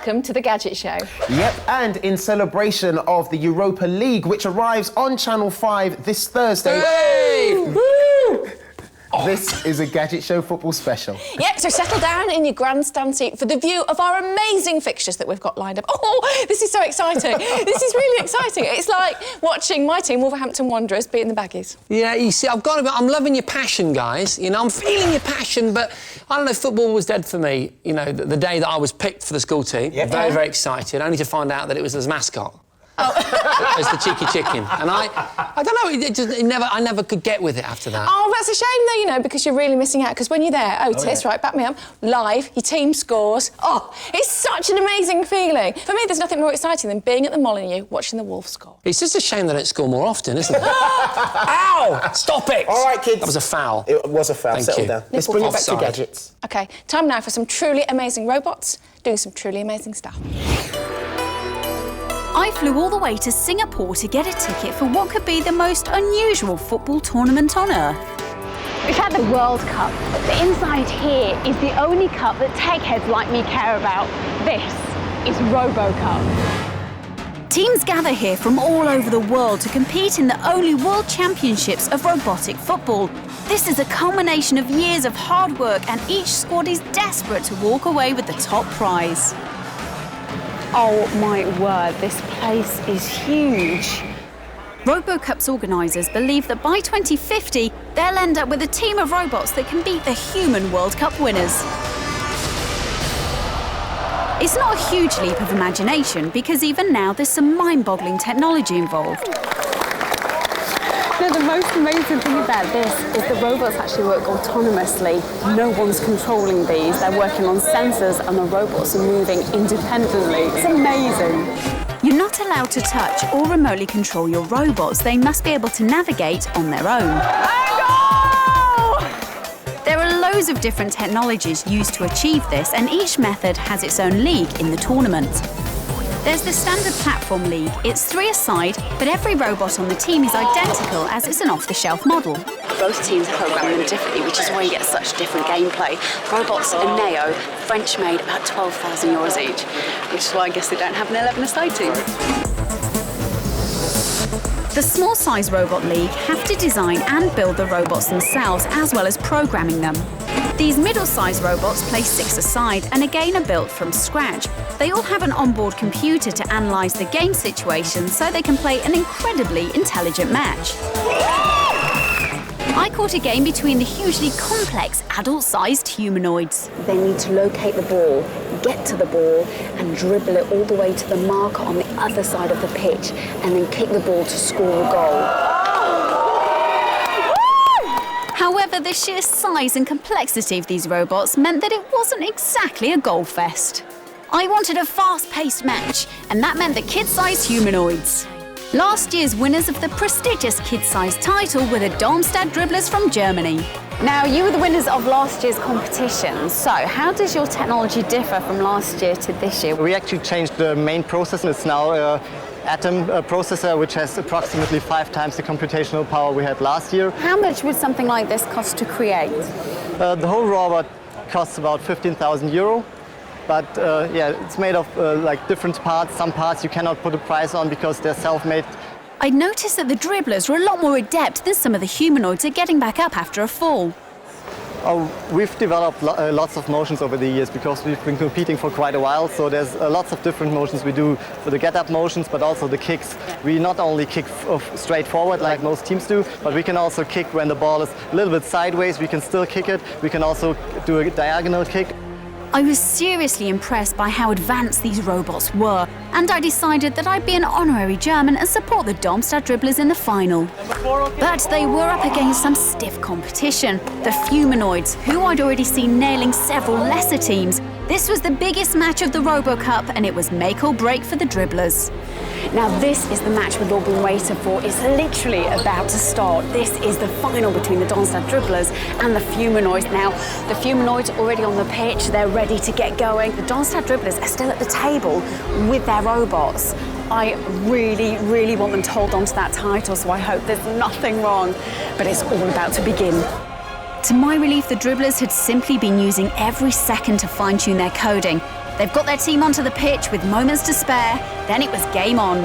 welcome to the Gadget Show. Yep, and in celebration of the Europa League, which arrives on Channel 5 this Thursday. Hey! Woo! This is a Gadget Show football special. Yeah, so settle down in your grandstand seat for the view of our amazing fixtures that we've got lined up. Oh, this is so exciting. This is really exciting. It's like watching my team, Wolverhampton Wanderers, beating the Baggies. Yeah, you see, I'm loving your passion, guys. You know, I'm feeling your passion, but I don't know, football was dead for me, you know, the day that I was picked for the school team. Yep. Very, very excited, only to find out that it was as mascot. Oh. As the cheeky chicken. And I don't know, I never could get with it after that. Oh, that's a shame, though, you know, because you're really missing out. Because when you're there, Otis, right, back me up, live, your team scores. Oh, it's such an amazing feeling. For me, there's nothing more exciting than being at the Molineux watching the Wolves score. It's just a shame they don't score more often, isn't it? Ow! Stop it! All right, kids. That was a foul. It was a foul. Thank Settle you. down. Let's bring it back to Offside. gadgets. OK, time now for some truly amazing robots doing some truly amazing stuff. I flew all the way to Singapore to get a ticket for what could be the most unusual football tournament on Earth. We've had the World Cup, but the inside here is the only cup that tech heads like me care about. This is Robocup. Teams gather here from all over the world to compete in the only World Championships of robotic football. This is a culmination of years of hard work, and each squad is desperate to walk away with the top prize. Oh my word, this place is huge. Robocup's organisers believe that by 2050, they'll end up with a team of robots that can beat the human World Cup winners. It's not a huge leap of imagination, because even now there's some mind-boggling technology involved. No, the most amazing thing about this is the robots actually work autonomously. No one's controlling these. They're working on sensors and the robots are moving independently. It's amazing. You're not allowed to touch or remotely control your robots. They must be able to navigate on their own. There are loads of different technologies used to achieve this, and each method has its own league in the tournament. There's the standard platform league. It's 3 a side, but every robot on the team is identical as it's an off-the-shelf model. Both teams program them differently, which is why you get such different gameplay. Robots and Neo, French-made, about €12,000 each, which is why I guess they don't have an 11-a-side team. The small-size robot league have to design and build the robots themselves, as well as programming them. These middle-sized robots play 6 a side and again are built from scratch. They all have an onboard computer to analyse the game situation so they can play an incredibly intelligent match. I caught a game between the hugely complex adult-sized humanoids. They need to locate the ball, get to the ball, and dribble it all the way to the marker on the other side of the pitch, and then kick the ball to score a goal. However, the sheer size and complexity of these robots meant that it wasn't exactly a goal fest. I wanted a fast-paced match, and that meant the kid-sized humanoids. Last year's winners of the prestigious kid-sized title were the Darmstadt Dribblers from Germany. Now, you were the winners of last year's competition. So, how does your technology differ from last year to this year? We actually changed the main process. It's now an Atom processor, which has approximately 5 times the computational power we had last year. How much would something like this cost to create? The whole robot costs about €15,000. But yeah, it's made of like different parts. Some parts you cannot put a price on because they're self-made. I'd noticed that the dribblers were a lot more adept than some of the humanoids at getting back up after a fall. Oh, we've developed lots of motions over the years because we've been competing for quite a while. So there's lots of different motions we do for the get-up motions, but also the kicks. We not only kick straight forward like most teams do, but we can also kick when the ball is a little bit sideways. We can still kick it. We can also do a diagonal kick. I was seriously impressed by how advanced these robots were, and I decided that I'd be an honorary German and support the Darmstadt Dribblers in the final. But they were up against some stiff competition. The Humanoids, who I'd already seen nailing several lesser teams. This was the biggest match of the Robocup, and it was make or break for the Dribblers. Now, this is the match we've all been waiting for. It's literally about to start. This is the final between the Darmstadt Dribblers and the Humanoids. Now, the Humanoids are already on the pitch. They're ready to get going. The Darmstadt Dribblers are still at the table with their robots. I really, really want them to hold on to that title, so I hope there's nothing wrong. But it's all about to begin. To my relief, the Dribblers had simply been using every second to fine-tune their coding. They've got their team onto the pitch with moments to spare, then it was game on.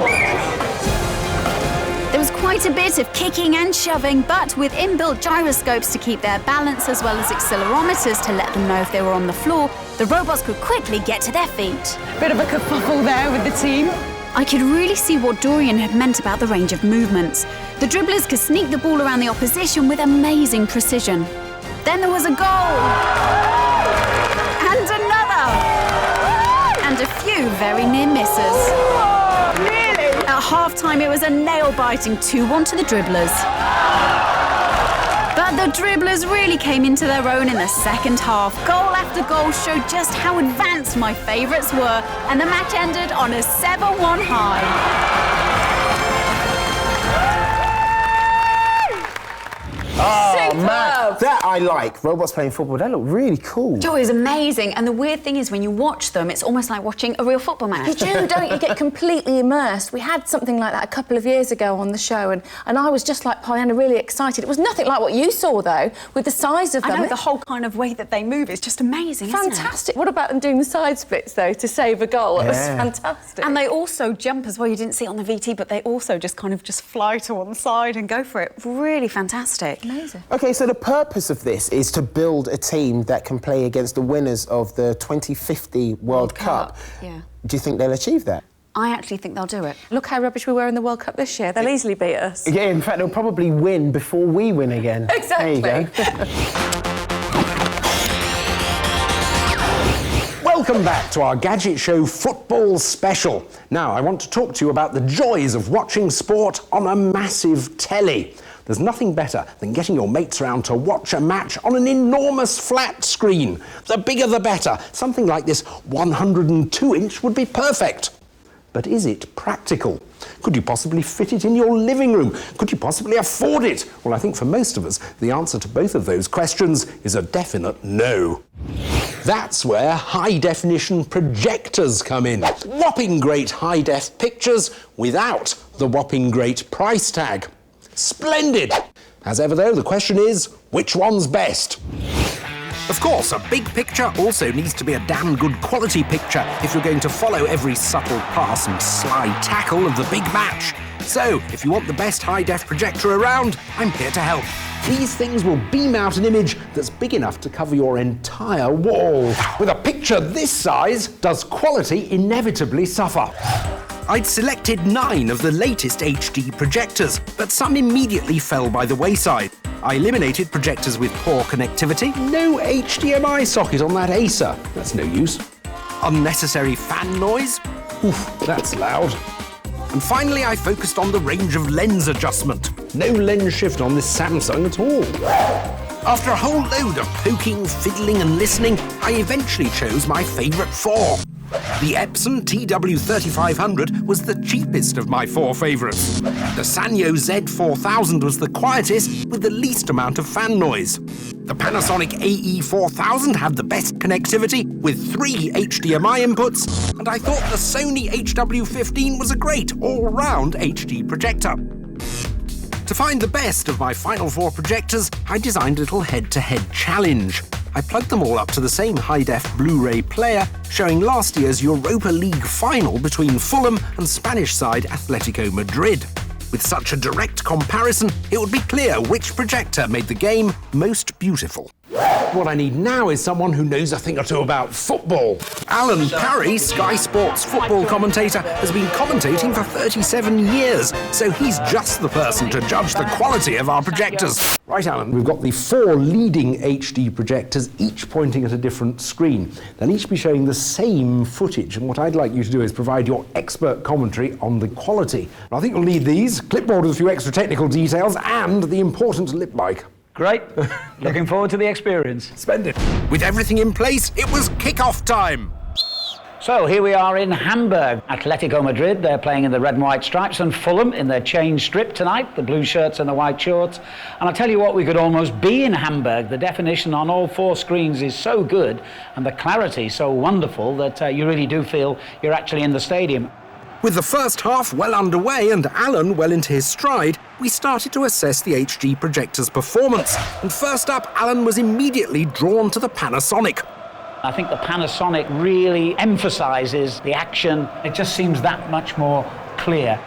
There was quite a bit of kicking and shoving, but with inbuilt gyroscopes to keep their balance as well as accelerometers to let them know if they were on the floor, the robots could quickly get to their feet. Bit of a kerfuffle there with the team. I could really see what Dorian had meant about the range of movements. The dribblers could sneak the ball around the opposition with amazing precision. Then there was a goal! And another! And a few very near misses. Really? At half-time, it was a nail-biting 2-1 to the dribblers. But the dribblers really came into their own in the second half. Goal after goal showed just how advanced my favourites were, and the match ended on a 7-1 high. Oh, man, that I like. Robots playing football, that look really cool. Joe, is amazing. And the weird thing is when you watch them, it's almost like watching a real football match. You do, don't you? Get completely immersed. We had something like that a couple of years ago on the show, and I was just like Pollyanna, really excited. It was nothing like what you saw, though, with the size of them. I know, the whole kind of way that they move is just amazing, isn't it? Fantastic. What about them doing the side splits, though, to save a goal? It was fantastic. And they also jump as well. You didn't see it on the VT, but they also just kind of just fly to one side and go for it. Really fantastic. Amazing. OK, so the purpose of this is to build a team that can play against the winners of the 2050 World Cup. Yeah. Do you think they'll achieve that? I actually think they'll do it. Look how rubbish we were in the World Cup this year. They'll easily beat us. Yeah, in fact, they'll probably win before we win again. Exactly. There you go. Welcome back to our Gadget Show football special. Now, I want to talk to you about the joys of watching sport on a massive telly. There's nothing better than getting your mates around to watch a match on an enormous flat screen. The bigger the better. Something like this 102-inch would be perfect. But is it practical? Could you possibly fit it in your living room? Could you possibly afford it? Well, I think for most of us, the answer to both of those questions is a definite no. That's where high-definition projectors come in. Whopping great high-def pictures without the whopping great price tag. Splendid! As ever, though, the question is, which one's best? Of course, a big picture also needs to be a damn good quality picture if you're going to follow every subtle pass and sly tackle of the big match. So, if you want the best high-def projector around, I'm here to help. These things will beam out an image that's big enough to cover your entire wall. With a picture this size, does quality inevitably suffer? I'd selected 9 of the latest HD projectors, but some immediately fell by the wayside. I eliminated projectors with poor connectivity. No HDMI socket on that Acer. That's no use. Unnecessary fan noise. Oof, that's loud. And finally, I focused on the range of lens adjustment. No lens shift on this Samsung at all. After a whole load of poking, fiddling and listening, I eventually chose my favourite 4. The Epson TW3500 was the cheapest of my 4 favourites. The Sanyo Z4000 was the quietest with the least amount of fan noise. The Panasonic AE4000 had the best connectivity with 3 HDMI inputs, and I thought the Sony HW15 was a great all-round HD projector. To find the best of my final 4 projectors, I designed a little head-to-head challenge. I plugged them all up to the same high-def Blu-ray player, showing last year's Europa League final between Fulham and Spanish side Atletico Madrid. With such a direct comparison, it would be clear which projector made the game most beautiful. What I need now is someone who knows a thing or two about football. Alan Parry, Sky Sports football commentator, has been commentating for 37 years, so he's just the person to judge the quality of our projectors. Right, Alan, we've got the 4 leading HD projectors, each pointing at a different screen. They'll each be showing the same footage, and what I'd like you to do is provide your expert commentary on the quality. I think you'll need these, clipboard with a few extra technical details, and the important lip mic. Great. Looking forward to the experience. Splendid. With everything in place, it was kick-off time. So here we are in Hamburg. Atletico Madrid, they're playing in the red and white stripes, and Fulham in their change strip tonight, the blue shirts and the white shorts. And I tell you what, we could almost be in Hamburg. The definition on all 4 screens is so good, and the clarity so wonderful that you really do feel you're actually in the stadium. With the first half well underway and Alan well into his stride, we started to assess the HD projector's performance. And first up, Alan was immediately drawn to the Panasonic. I think the Panasonic really emphasises the action. It just seems that much more clear.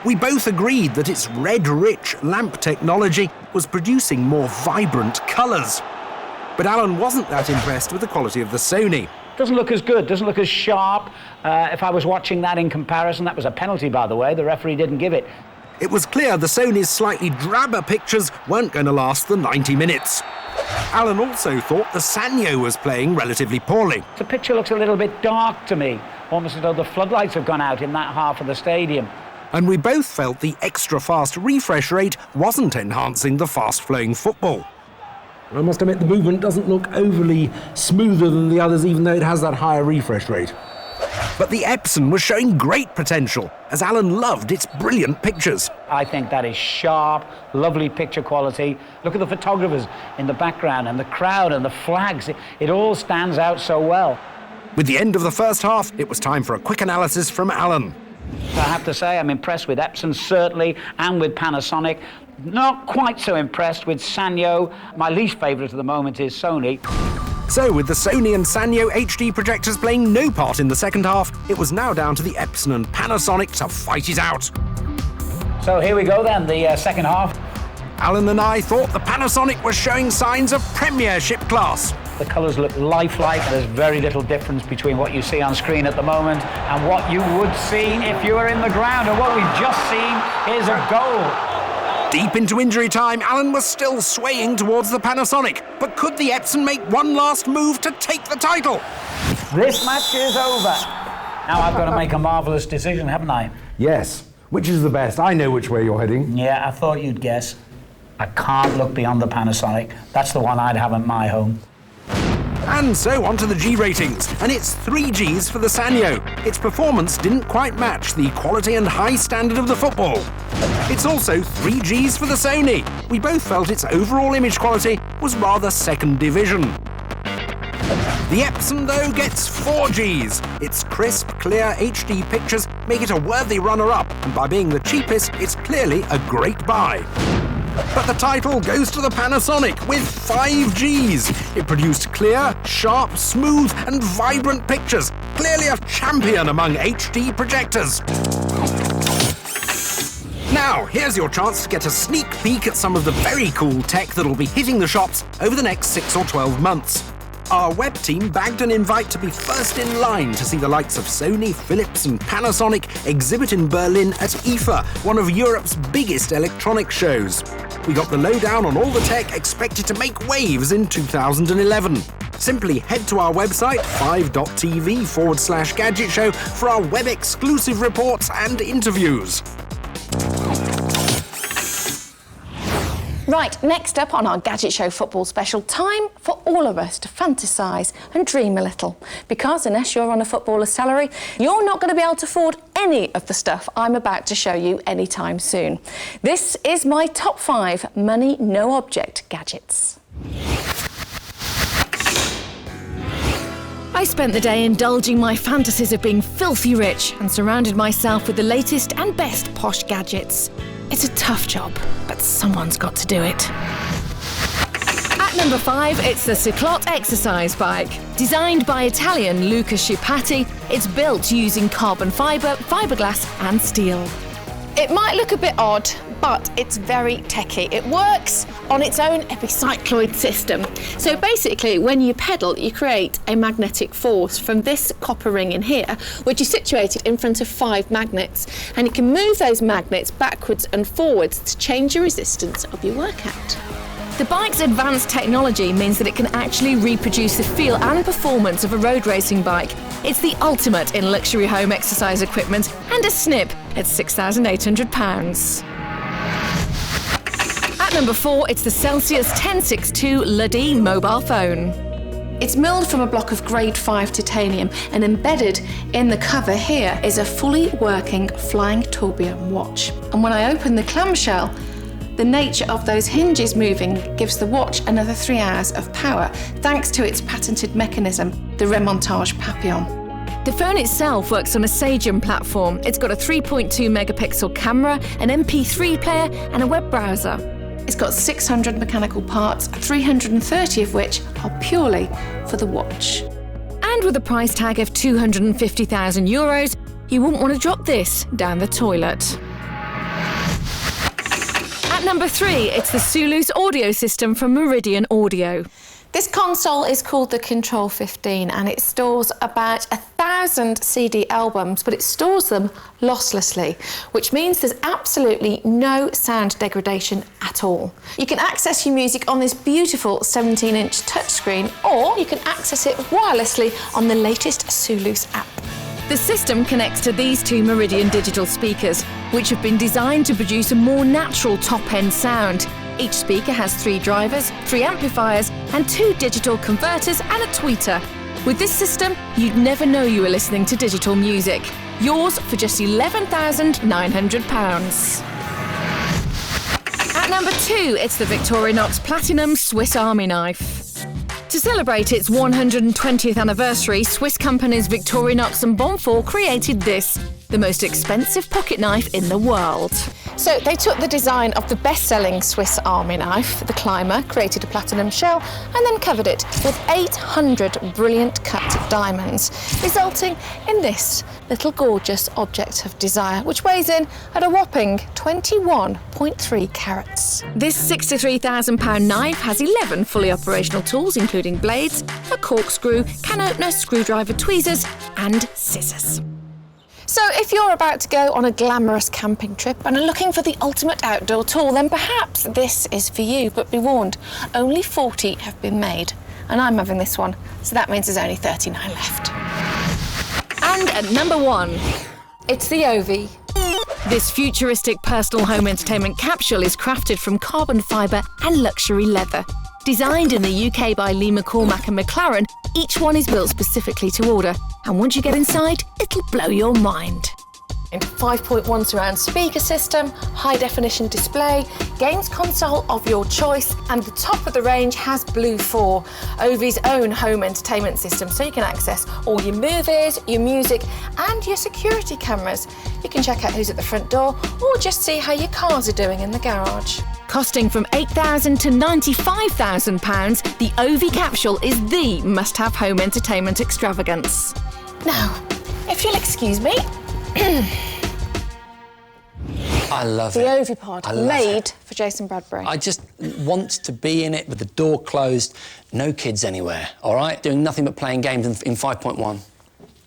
We both agreed that its red-rich lamp technology was producing more vibrant colours. But Alan wasn't that impressed with the quality of the Sony. Doesn't look as good, doesn't look as sharp. If I was watching that in comparison, that was a penalty, by the way. The referee didn't give it. It was clear the Sony's slightly drabber pictures weren't going to last the 90 minutes. Alan also thought the Sanyo was playing relatively poorly. The picture looks a little bit dark to me, almost as though the floodlights have gone out in that half of the stadium. And we both felt the extra-fast refresh rate wasn't enhancing the fast-flowing football. I must admit the movement doesn't look overly smoother than the others, even though it has that higher refresh rate. But the Ep7 was showing great potential, as Alan loved its brilliant pictures. I think that is sharp, lovely picture quality. Look at the photographers in the background and the crowd and the flags. It all stands out so well. With the end of the first half, it was time for a quick analysis from Alan. So I have to say I'm impressed with Epson, certainly, and with Panasonic. Not quite so impressed with Sanyo. My least favourite at the moment is Sony. So, with the Sony and Sanyo HD projectors playing no part in the second half, it was now down to the Epson and Panasonic to fight it out. So here we go then, the second half. Alan and I thought the Panasonic was showing signs of premiership class. The colours look lifelike. There's very little difference between what you see on screen at the moment and what you would see if you were in the ground. And what we've just seen is a goal. Deep into injury time, Alan was still swaying towards the Panasonic. But could the Epson make one last move to take the title? This match is over. Now I've got to make a marvellous decision, haven't I? Yes. Which is the best? I know which way you're heading. Yeah, I thought you'd guess. I can't look beyond the Panasonic. That's the one I'd have in my home. And so on to the G ratings, and it's 3 Gs for the Sanyo. Its performance didn't quite match the quality and high standard of the football. It's also 3 Gs for the Sony. We both felt its overall image quality was rather second division. The Epson, though, gets 4 Gs. Its crisp, clear HD pictures make it a worthy runner-up, and by being the cheapest, it's clearly a great buy. But the title goes to the Panasonic with 5 Gs. It produced clear, sharp, smooth and vibrant pictures. Clearly a champion among HD projectors. Now, here's your chance to get a sneak peek at some of the very cool tech that'll be hitting the shops over the next 6 or 12 months. Our web team bagged an invite to be first in line to see the likes of Sony, Philips and Panasonic exhibit in Berlin at IFA, one of Europe's biggest electronic shows. We got the lowdown on all the tech expected to make waves in 2011. Simply head to our website, 5.tv/Gadget Show, for our web-exclusive reports and interviews. Right, next up on our Gadget Show football special, time for all of us to fantasise and dream a little. Because unless you're on a footballer's salary, you're not going to be able to afford any of the stuff I'm about to show you anytime soon. This is my top 5 money, no object gadgets. I spent the day indulging my fantasies of being filthy rich and surrounded myself with the latest and best posh gadgets. It's a tough job, but someone's got to do it. At number 5, it's the Cyclot exercise bike. Designed by Italian Luca Schipatti, it's built using carbon fibre, fiberglass and steel. It might look a bit odd, but it's very techy. It works on its own epicycloid system. So basically, when you pedal, you create a magnetic force from this copper ring in here, which is situated in front of 5 magnets. And you can move those magnets backwards and forwards to change the resistance of your workout. The bike's advanced technology means that it can actually reproduce the feel and performance of a road racing bike. It's the ultimate in luxury home exercise equipment and a snip at £6,800. At number 4, it's the Celsius 1062 LUD mobile phone. It's milled from a block of grade 5 titanium, and embedded in the cover here is a fully working flying tourbillon watch. And when I open the clamshell, the nature of those hinges moving gives the watch another 3 hours of power, thanks to its patented mechanism, the remontage papillon. The phone itself works on a Sagem platform. It's got a 3.2 megapixel camera, an MP3 player and a web browser. It's got 600 mechanical parts, 330 of which are purely for the watch. And with a price tag of €250,000, you wouldn't want to drop this down the toilet. At number 3, it's the Zulus audio system from Meridian Audio. This console is called the Control 15 and it stores about 1,000 CD albums, but it stores them losslessly, which means there's absolutely no sound degradation at all. You can access your music on this beautiful 17-inch touchscreen, or you can access it wirelessly on the latest Zulus app. The system connects to these 2 Meridian digital speakers, which have been designed to produce a more natural top-end sound. Each speaker has 3 drivers, 3 amplifiers, and 2 digital converters and a tweeter. With this system, you'd never know you were listening to digital music. Yours for just £11,900. At number 2, it's the Victorinox Platinum Swiss Army Knife. To celebrate its 120th anniversary, Swiss companies Victorinox and Bonfort created this, the most expensive pocket knife in the world. So they took the design of the best-selling Swiss Army knife, the Climber, created a platinum shell, and then covered it with 800 brilliant cut diamonds, resulting in this little gorgeous object of desire, which weighs in at a whopping 21.3 carats. This £63,000 knife has 11 fully operational tools, including blades, a corkscrew, can opener, screwdriver, tweezers, and scissors. So if you're about to go on a glamorous camping trip and are looking for the ultimate outdoor tool, then perhaps this is for you, but be warned, only 40 have been made, and I'm having this one, so that means there's only 39 left. And at number 1, it's the Ovi. This futuristic personal home entertainment capsule is crafted from carbon fibre and luxury leather. Designed in the UK by Lee McCormack and McLaren, each one is built specifically to order, and once you get inside, it'll blow your mind. 5.1 surround speaker system, high-definition display, games console of your choice, and the top of the range has Blue 4, Ovi's own home entertainment system, so you can access all your movies, your music, and your security cameras. You can check out who's at the front door, or just see how your cars are doing in the garage. Costing from £8,000 to £95,000, the Ovi capsule is the must-have home entertainment extravagance. Now, if you'll excuse me, I love the it. Ovi pod, made for Jason Bradbury. I just want to be in it with the door closed, no kids anywhere, all right? Doing nothing but playing games in 5.1.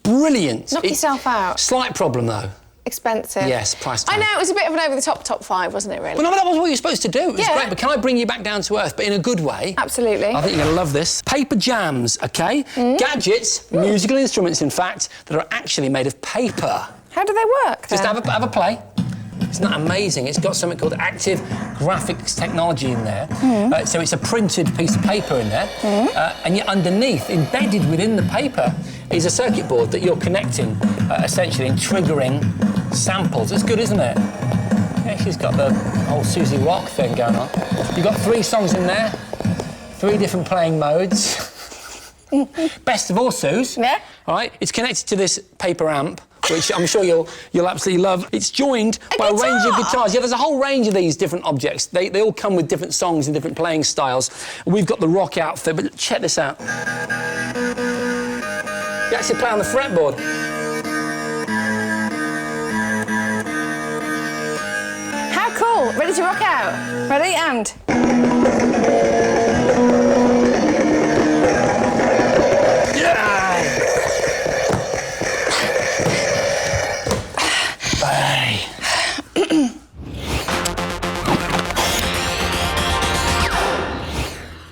Brilliant. Knock yourself out. Slight problem, though. Expensive. Yes, price tag. I know, it was a bit of an over-the-top top 5, wasn't it, really? Well, no, but that was what you were supposed to do. It was Yeah. great, but can I bring you back down to earth, but in a good way? Absolutely. I think you're going to love this. Paper jams, OK? Gadgets, musical instruments, in fact, that are actually made of paper. How do they work, then? Just have a play. Isn't that amazing? It's got something called active graphics technology in there. So it's a printed piece of paper in there. And yet underneath, embedded within the paper, is a circuit board that you're connecting, essentially, and triggering samples. It's good, isn't it? Yeah, she's got the whole Suzi rock thing going on. You've got 3 songs in there, 3 different playing modes. Best of all, Suze. Yeah. All right, it's connected to this paper amp, which I'm sure you'll absolutely love. It's joined by a range of guitars. Yeah, there's a whole range of these different objects. They all come with different songs and different playing styles. We've got the rock outfit, but check this out. You actually play on the fretboard. How cool. Ready to rock out? Ready, and...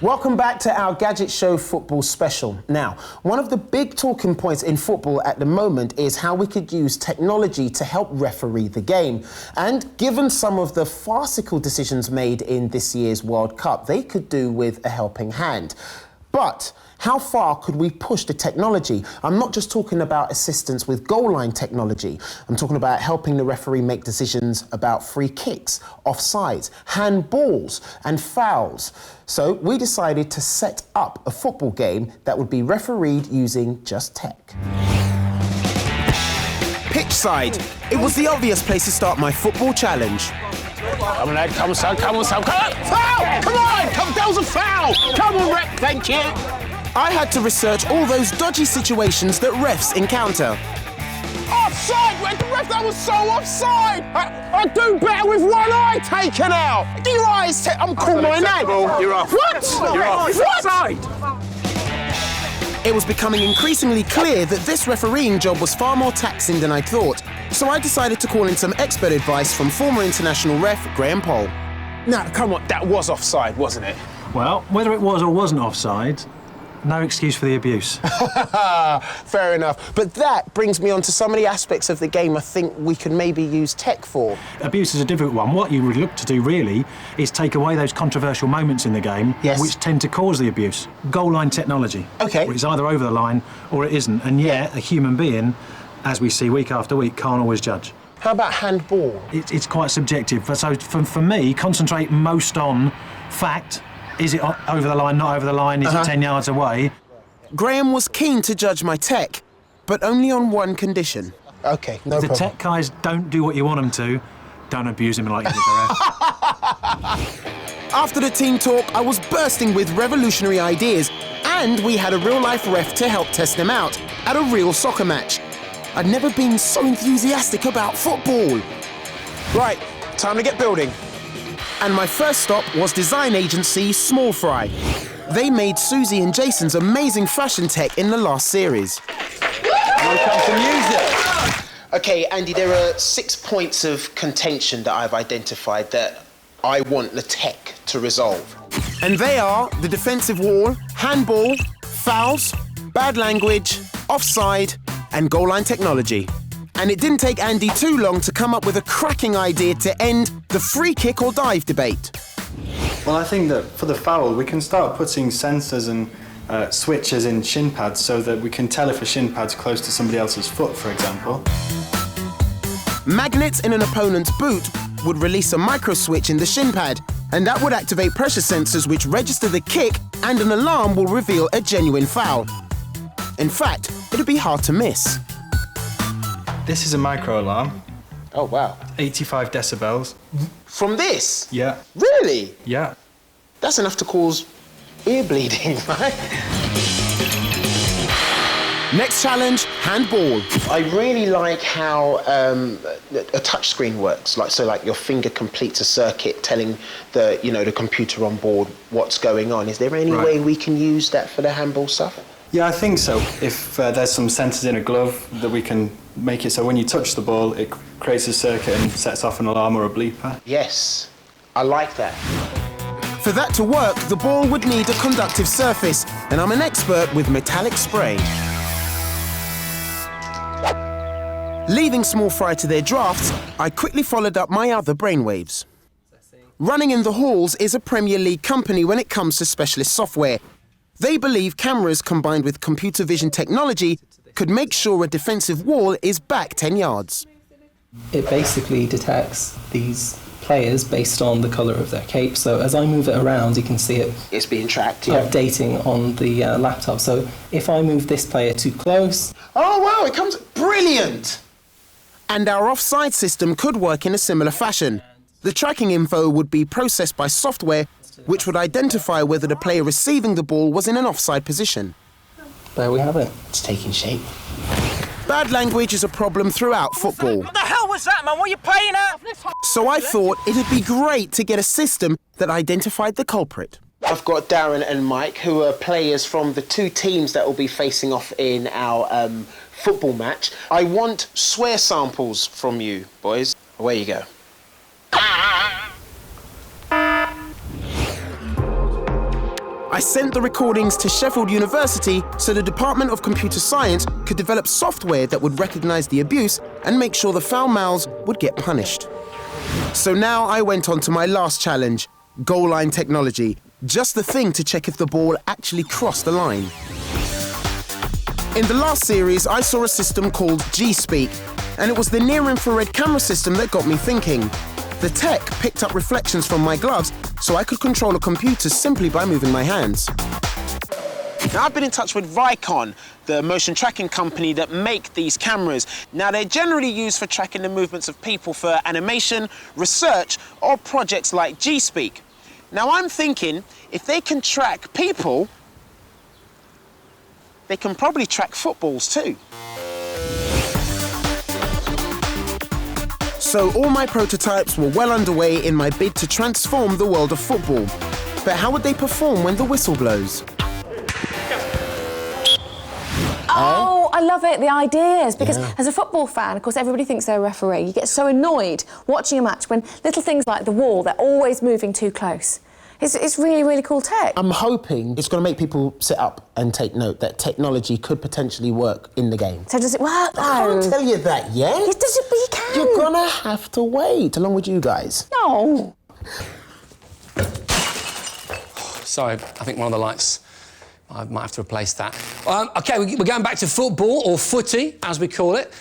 Welcome back to our Gadget Show football special. Now, one of the big talking points in football at the moment is how we could use technology to help referee the game. And given some of the farcical decisions made in this year's World Cup, they could do with a helping hand. But how far could we push the technology? I'm not just talking about assistance with goal line technology. I'm talking about helping the referee make decisions about free kicks, offsides, handballs and fouls. So we decided to set up a football game that would be refereed using just tech. Pitchside. It was the obvious place to start my football challenge. Come on, Ed, come on, son, come on, son, come on! Foul! Come on! That was a foul! Come on, Rep, thank you! I had to research all those dodgy situations that refs encounter. Offside! The ref, that was so offside! I do better with one eye taken out! Your eyes I'm calling my name! You're off. What? You're off. What? Offside! It was becoming increasingly clear that this refereeing job was far more taxing than I thought, so I decided to call in some expert advice from former international ref Graham Poll. Now, come on, that was offside, wasn't it? Well, whether it was or wasn't offside, no excuse for the abuse. Fair enough. But that brings me on to some of the aspects of the game I think we could maybe use tech for. Abuse is a difficult one. What you would look to do, really, is take away those controversial moments in the game which tend to cause the abuse. Goal line technology. OK. It's either over the line or it isn't. And yet, a human being, as we see week after week, can't always judge. How about handball? It's quite subjective. So for me, concentrate most on fact. Is it over the line, not over the line? Is it 10 yards away? Graham was keen to judge my tech, but only on one condition. OK, no problem. If the tech guys don't do what you want them to, don't abuse them like you did the ref. After the team talk, I was bursting with revolutionary ideas, and we had a real-life ref to help test them out at a real soccer match. I'd never been so enthusiastic about football. Right, time to get building. And my first stop was design agency Small Fry. They made Suzi and Jason's amazing fashion tech in the last series. Welcome to music. OK, Andy, there are 6 points of contention that I've identified that I want the tech to resolve. And they are the defensive wall, handball, fouls, bad language, offside, and goal line technology. And it didn't take Andy too long to come up with a cracking idea to end the free kick or dive debate. Well, I think that for the foul, we can start putting sensors and switches in shin pads so that we can tell if a shin pad's close to somebody else's foot, for example. Magnets in an opponent's boot would release a micro switch in the shin pad, and that would activate pressure sensors which register the kick, and an alarm will reveal a genuine foul. In fact, it'd be hard to miss. This is a micro alarm. Oh, wow. 85 decibels. From this? Yeah. Really? Yeah. That's enough to cause ear bleeding, right? Next challenge, handball. I really like how a touchscreen works. Like your finger completes a circuit telling the computer on board what's going on. Is there any way we can use that for the handball stuff? Yeah, I think so. If there's some sensors in a glove that we can make it so when you touch the ball, it creates a circuit and sets off an alarm or a bleeper. Yes, I like that. For that to work, the ball would need a conductive surface, and I'm an expert with metallic spray. Leaving Small Fry to their drafts, I quickly followed up my other brainwaves. Running in the Halls is a Premier League company when it comes to specialist software. They believe cameras combined with computer vision technology could make sure a defensive wall is back 10 yards. It basically detects these players based on the colour of their cape. So as I move it around, you can see it. It's being tracked, updating on the laptop. So if I move this player too close... Oh, wow, it comes... Brilliant! And our offside system could work in a similar fashion. The tracking info would be processed by software which would identify whether the player receiving the ball was in an offside position. There we have it. It's taking shape. Bad language is a problem throughout football. What the hell was that, man? What are you playing at? So I thought it'd be great to get a system that identified the culprit. I've got Darren and Mike, who are players from the two teams that will be facing off in our football match. I want swear samples from you, boys. Away you go. I sent the recordings to Sheffield University so the Department of Computer Science could develop software that would recognise the abuse and make sure the foul mouths would get punished. So now I went on to my last challenge, goal line technology. Just the thing to check if the ball actually crossed the line. In the last series, I saw a system called G-Speak, and it was the near-infrared camera system that got me thinking. The tech picked up reflections from my gloves, so I could control a computer simply by moving my hands. Now, I've been in touch with Vicon, the motion tracking company that make these cameras. Now, they're generally used for tracking the movements of people for animation, research, or projects like G-Speak. Now, I'm thinking, if they can track people, they can probably track footballs too. So all my prototypes were well underway in my bid to transform the world of football. But how would they perform when the whistle blows? Oh, I love it, the ideas. Because as a football fan, of course, everybody thinks they're a referee. You get so annoyed watching a match when little things like the wall, they're always moving too close. It's really, really cool tech. I'm hoping it's going to make people sit up and take note that technology could potentially work in the game. So does it work, though? I can't tell you that yet. Yes, does it, but you can. You're going to have to wait, along with you guys. No. Sorry, I think one of the lights, I might have to replace that. OK, we're going back to football, or footy, as we call it,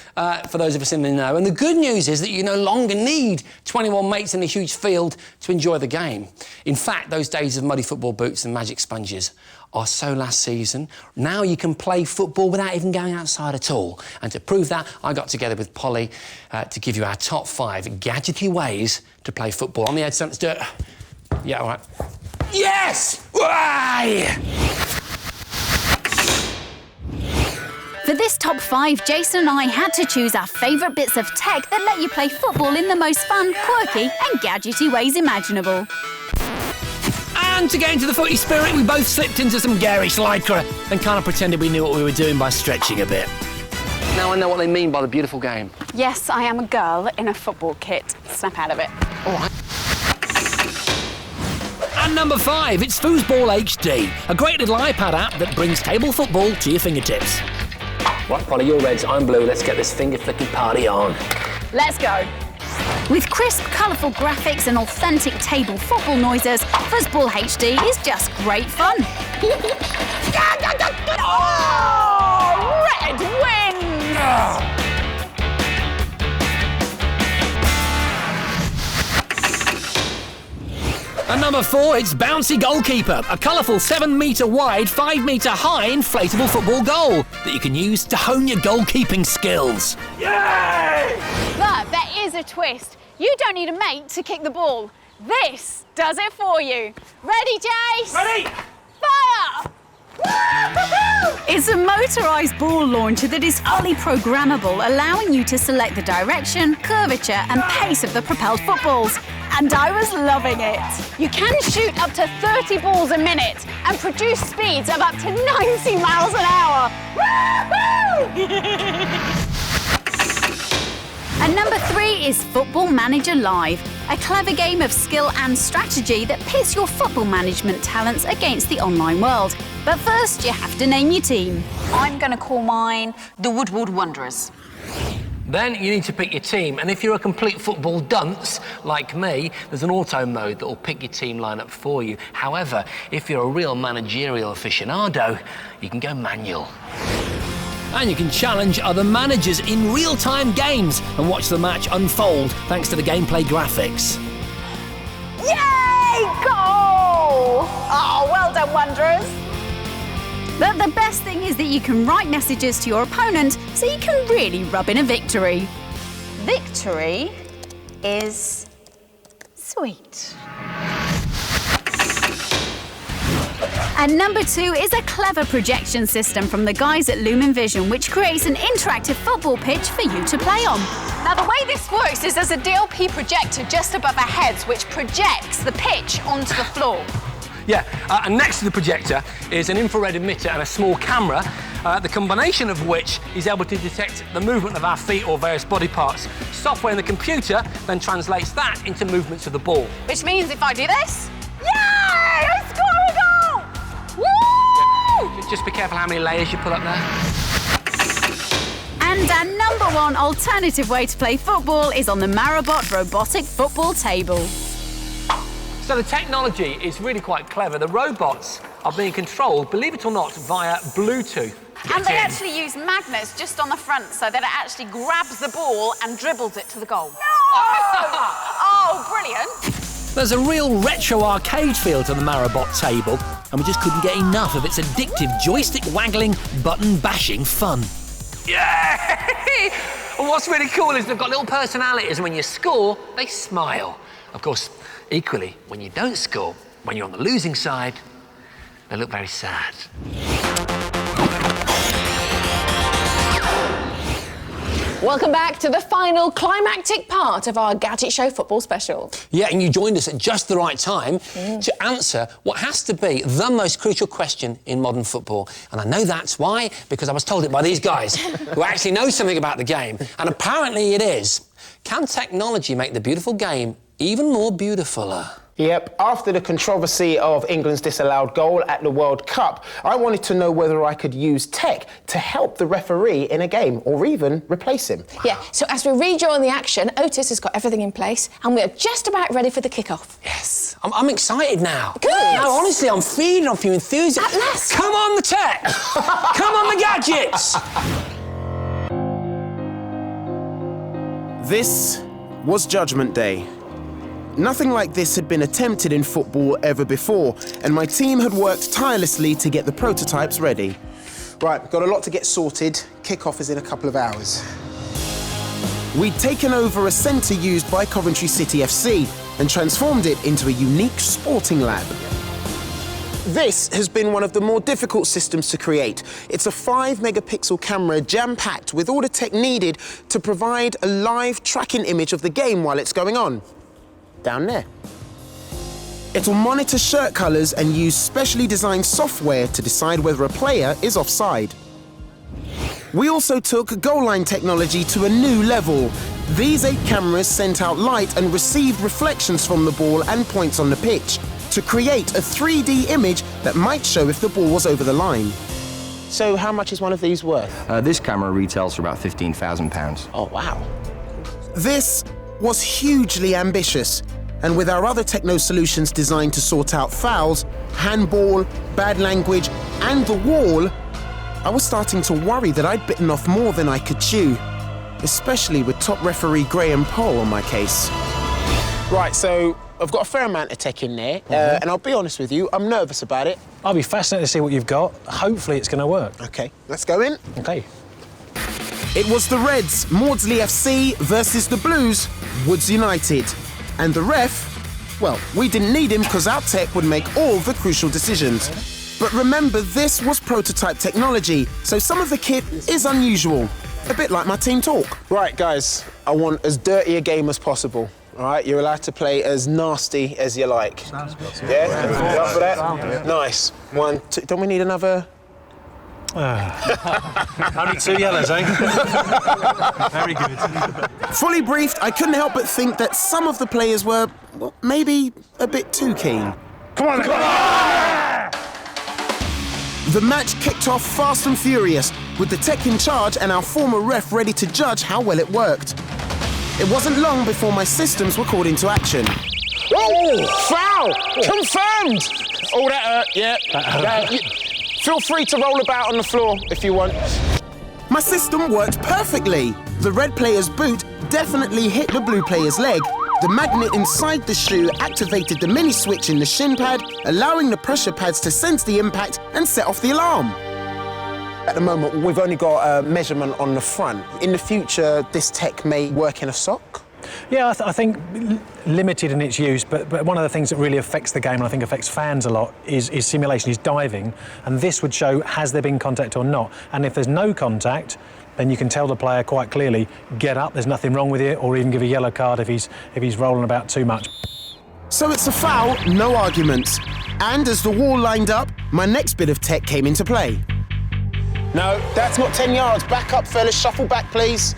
for those of us in the know. And the good news is that you no longer need 21 mates in a huge field to enjoy the game. In fact, those days of muddy football boots and magic sponges are so last season. Now you can play football without even going outside at all. And to prove that, I got together with Polly to give you our top 5 gadgety ways to play football. On the Ed7, let's do it. Yeah, all right. Yes! Why? For this top 5, Jason and I had to choose our favourite bits of tech that let you play football in the most fun, quirky and gadgety ways imaginable. And to get into the footy spirit, we both slipped into some garish lycra and kind of pretended we knew what we were doing by stretching a bit. Now I know what they mean by the beautiful game. Yes, I am a girl in a football kit. Snap out of it. All right. And number 5, it's Foosball HD, a great little iPad app that brings table football to your fingertips. Right, Polly, you're reds, I'm blue. Let's get this finger-flicking party on. Let's go. With crisp, colourful graphics and authentic table football noises, Foosball HD is just great fun. Oh, red wins! And number 4, it's Bouncy Goalkeeper, a colourful 7-metre wide, 5-metre high inflatable football goal that you can use to hone your goalkeeping skills. Yay! But there is a twist. You don't need a mate to kick the ball. This does it for you. Ready, Jace? Ready! Fire! It's a motorised ball launcher that is fully programmable, allowing you to select the direction, curvature and pace of the propelled footballs. And I was loving it. You can shoot up to 30 balls a minute and produce speeds of up to 90 miles an hour. And number 3 is Football Manager Live, a clever game of skill and strategy that pits your football management talents against the online world. But first, you have to name your team. I'm going to call mine the Woodward Wanderers. Then you need to pick your team, and if you're a complete football dunce, like me, there's an auto mode that will pick your team lineup for you. However, if you're a real managerial aficionado, you can go manual. And you can challenge other managers in real-time games and watch the match unfold thanks to the gameplay graphics. Yay! Goal! Oh, well done, Wanderers. But the best thing is that you can write messages to your opponent so you can really rub in a victory. Victory is sweet. And number 2 is a clever projection system from the guys at Lumen Vision, which creates an interactive football pitch for you to play on. Now, the way this works is there's a DLP projector just above our heads which projects the pitch onto the floor. Yeah, and next to the projector is an infrared emitter and a small camera, the combination of which is able to detect the movement of our feet or various body parts. Software in the computer then translates that into movements of the ball. Which means if I do this, yay! I score a goal! Woo! Just be careful how many layers you put up there. And our number 1 alternative way to play football is on the Marabot Robotic football table. So the technology is really quite clever. The robots are being controlled, believe it or not, via Bluetooth. And they actually use magnets just on the front so that it actually grabs the ball and dribbles it to the goal. No! Oh, brilliant. There's a real retro arcade feel to the Marabot table, and we just couldn't get enough of its addictive joystick-waggling, button-bashing fun. Yay! And what's really cool is they've got little personalities, and when you score, they smile. Of course, equally, when you don't score, when you're on the losing side, they look very sad. Welcome back to the final climactic part of our Gadget Show football special. Yeah, and you joined us at just the right time to answer what has to be the most crucial question in modern football. And I know that's why, because I was told it by these guys who actually know something about the game. And apparently it is. Can technology make the beautiful game even more beautifuler? Yep, after the controversy of England's disallowed goal at the World Cup, I wanted to know whether I could use tech to help the referee in a game, or even replace him. Yeah, so as we rejoin the action, Ortis has got everything in place, and we are just about ready for the kick-off. Yes, I'm excited now. Good! No, honestly, I'm feeding off your enthusiasm. At last! Come on, the tech! Come on, the gadgets! This was Judgment Day. Nothing like this had been attempted in football ever before, and my team had worked tirelessly to get the prototypes ready. Right, got a lot to get sorted. Kick-off is in a couple of hours. We'd taken over a centre used by Coventry City FC and transformed it into a unique sporting lab. This has been one of the more difficult systems to create. It's a 5-megapixel camera jam-packed with all the tech needed to provide a live tracking image of the game while it's going on. Down there. It'll monitor shirt colours and use specially designed software to decide whether a player is offside. We also took goal line technology to a new level. These 8 cameras sent out light and received reflections from the ball and points on the pitch to create a 3D image that might show if the ball was over the line. So how much is one of these worth? This camera retails for about £15,000. Oh, wow. This was hugely ambitious, and with our other techno solutions designed to sort out fouls, handball, bad language, and the wall, I was starting to worry that I'd bitten off more than I could chew, especially with top referee Graham Poll on my case. Right, so I've got a fair amount of tech in there, and I'll be honest with you, I'm nervous about it. I'll be fascinated to see what you've got. Hopefully it's going to work. OK, let's go in. OK. It was the Reds, Maudsley FC, versus the Blues, Woods United. And the ref, well, we didn't need him because our tech would make all the crucial decisions. But remember, this was prototype technology, so some of the kit is unusual. A bit like my team talk. Right, guys, I want as dirty a game as possible. All right, you're allowed to play as nasty as you like. Yeah? You up for that? Nice. 1, 2. Don't we need another? Only 2 yellows, eh? Very good. Fully briefed, I couldn't help but think that some of the players were, well, maybe a bit too keen. Come on, come on! The match kicked off fast and furious, with the tech in charge and our former ref ready to judge how well it worked. It wasn't long before my systems were called into action. Oh, foul! Confirmed! Oh, that hurt, yeah. That hurt. Feel free to roll about on the floor if you want. My system worked perfectly. The red player's boot definitely hit the blue player's leg. The magnet inside the shoe activated the mini switch in the shin pad, allowing the pressure pads to sense the impact and set off the alarm. At the moment, we've only got a measurement on the front. In the future, this tech may work in a sock. Yeah, I think limited in its use, but one of the things that really affects the game, and I think affects fans a lot, is simulation, is diving. And this would show, has there been contact or not? And if there's no contact, then you can tell the player quite clearly, get up, there's nothing wrong with it, or even give a yellow card if he's rolling about too much. So it's a foul, no arguments. And as the wall lined up, my next bit of tech came into play. No, that's not 10 yards. Back up, fellas, shuffle back, please.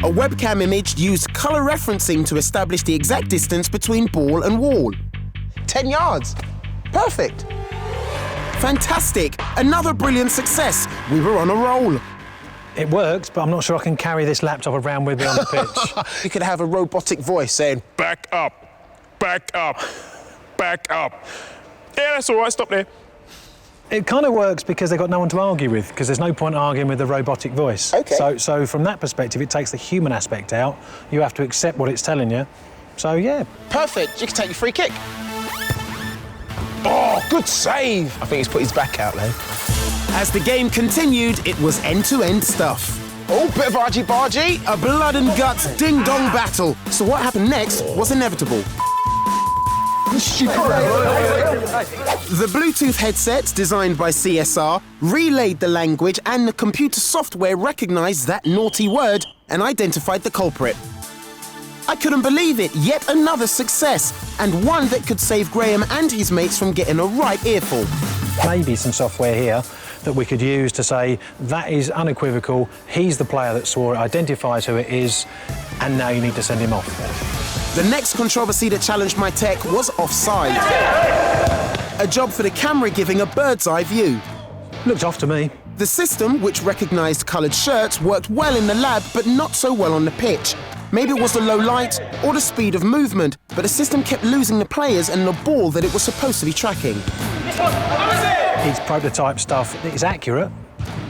A webcam image used colour referencing to establish the exact distance between ball and wall. 10 yards. Perfect. Fantastic. Another brilliant success. We were on a roll. It works, but I'm not sure I can carry this laptop around with me on the pitch. You could have a robotic voice saying, back up, back up, back up. Yeah, that's all right, stop there. It kind of works because they've got no one to argue with, because there's no point arguing with the robotic voice. Okay. So from that perspective, it takes the human aspect out. You have to accept what it's telling you. So, yeah. Perfect. You can take your free kick. Oh, good save. I think he's put his back out, though. As the game continued, it was end-to-end stuff. Oh, bit of argy-bargy. A blood and guts ding-dong battle. So what happened next was inevitable. The Bluetooth headsets, designed by CSR, relayed the language and the computer software recognised that naughty word and identified the culprit. I couldn't believe it, yet another success, and one that could save Graham and his mates from getting a right earful. Maybe some software here that we could use to say, that is unequivocal, he's the player that swore it, identifies who it is, and now you need to send him off. The next controversy that challenged my tech was offside. A job for the camera giving a bird's eye view. Looked off to me. The system, which recognised coloured shirts, worked well in the lab, but not so well on the pitch. Maybe it was the low light or the speed of movement, but the system kept losing the players and the ball that it was supposed to be tracking. It's prototype stuff. It's accurate.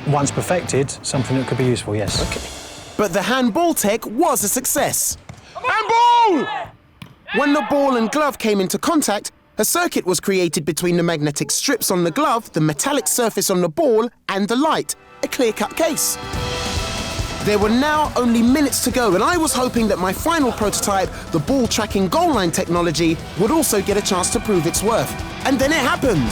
Once perfected, something that could be useful, yes. Okay. But the handball tech was a success. Handball! When the ball and glove came into contact, a circuit was created between the magnetic strips on the glove, the metallic surface on the ball, and the light. A clear-cut case. There were now only minutes to go, and I was hoping that my final prototype, the ball-tracking goal line technology, would also get a chance to prove its worth. And then it happened.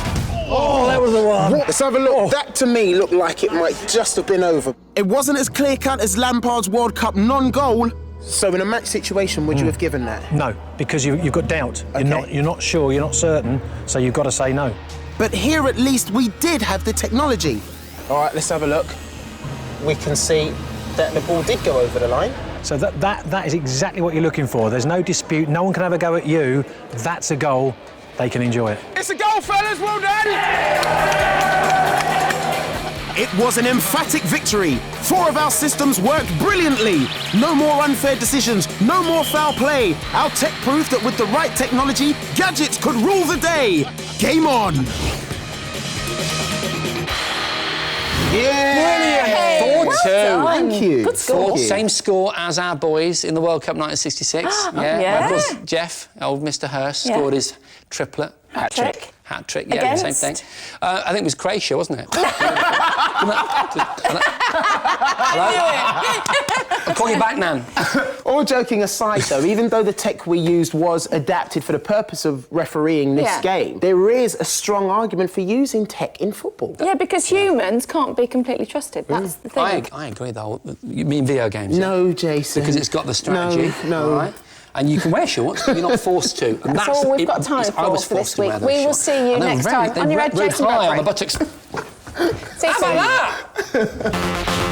Oh, that was the one. Let's have a look. That, to me, looked like it might just have been over. It wasn't as clear-cut as Lampard's World Cup non-goal. So in a match situation, would you have given that? No, because you've got doubt. Okay. You're not sure, you're not certain, so you've got to say no. But here, at least, we did have the technology. All right, let's have a look. We can see that the ball did go over the line. So that is exactly what you're looking for. There's no dispute. No one can have a go at you. That's a goal. They can enjoy it. It's a goal, fellas. Well done. It was an emphatic victory. 4 of our systems worked brilliantly. No more unfair decisions, no more foul play. Our tech proved that with the right technology, gadgets could rule the day. Game on. Yeah! 4-2. Thank you. Good score. Same score as our boys in the World Cup 1966. Yeah. Of course, Jeff, old Mr. Hurst, scored his triplet. Hat-trick. Hat-trick, yeah, the same thing. I think it was Croatia, wasn't it? Hello? I'm calling you back, Nan. All joking aside, though, even though the tech we used was adapted for the purpose of refereeing this game, there is a strong argument for using tech in football. Yeah, because humans can't be completely trusted. That's the thing. I agree, though. You mean video games? No, Jason. Because it's got the strategy. No. Right? And you can wear shorts, you're not forced to. And that's all we've got time for this week. We will see you next time. On your red, Jason high on the buttocks. See you soon.